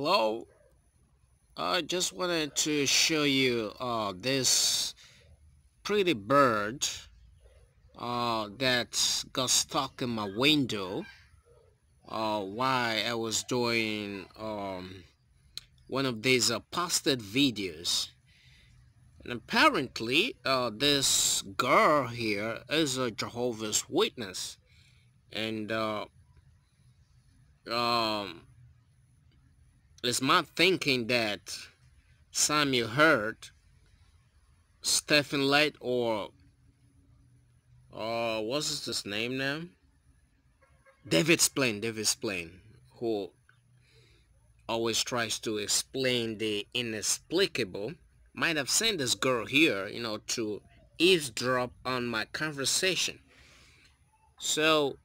Hello, I just wanted to show you this pretty bird that got stuck in my window while I was doing one of these posted videos. And apparently this girl here is a Jehovah's Witness, and um, it's my thinking that Samuel heard Stephen Light, or what's his name now? David Splain, who always tries to explain the inexplicable, might have sent this girl here, to eavesdrop on my conversation. So,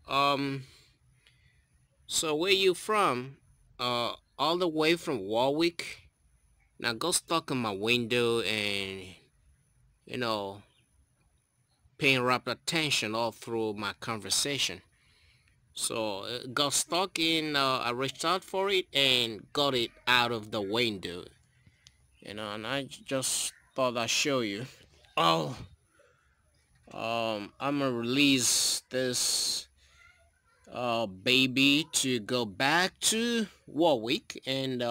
so where you from? All the way from Warwick. Now go stuck in my window and, you know, paying rapt attention all through my conversation. So it got stuck in, I reached out for it and got it out of the window. And I just thought I'd show you. Oh, I'm gonna release this baby to go back to Warwick and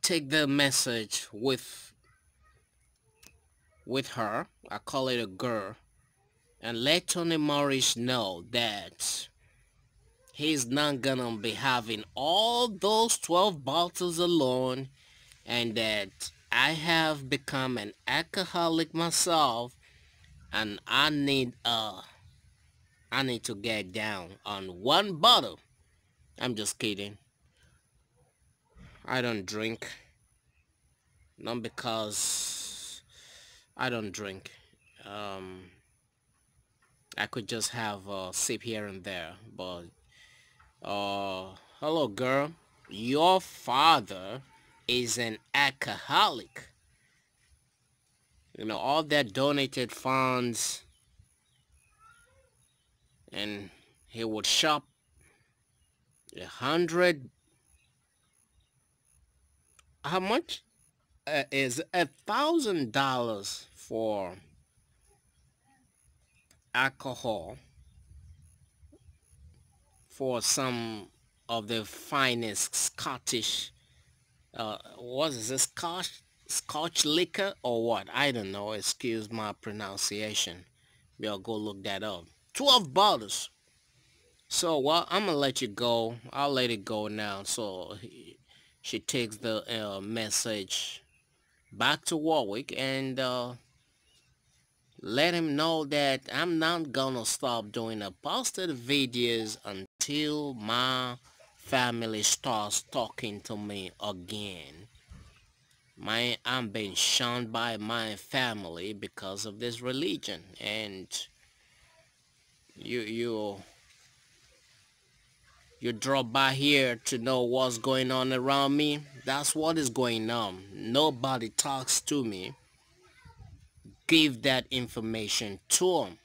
take the message with her. I call it a girl, and let Tony Morris know that he's not gonna be having all those 12 bottles alone, and that I have become an alcoholic myself, and I need to get down on one bottle. I'm just kidding. I don't drink. Not because I don't drink. I could just have a sip here and there, but hello girl, your father is an alcoholic. All that donated funds, and he would shop 100, how much is $1,000 for alcohol for some of the finest Scottish, what is this, Scotch liquor or what? I don't know. Excuse my pronunciation. Y'all go look that up. 12 bottles. So, well, I'm gonna let you go. I'll let it go now. So she takes the message back to Warwick and let him know that I'm not gonna stop doing the posted videos until my family starts talking to me again. I'm being shunned by my family because of this religion, and you drop by here to know what's going on around me. That's what is going on. Nobody talks to me. Give that information to them.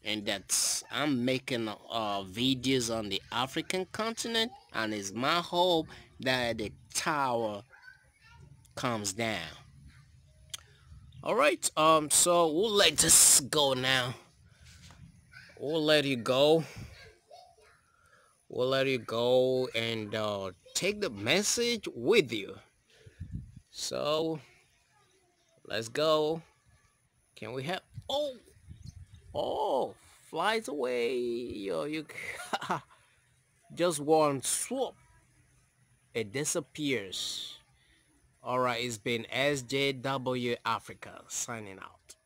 And that's, I'm making videos on the African continent, and it's my hope that the tower comes down. All right, so we'll let this go now. We'll let you go. We'll let you go and take the message with you. So let's go. Can we have, oh, flies away. Yo, you just one swoop, it disappears. All right, it's been SJW Africa signing out.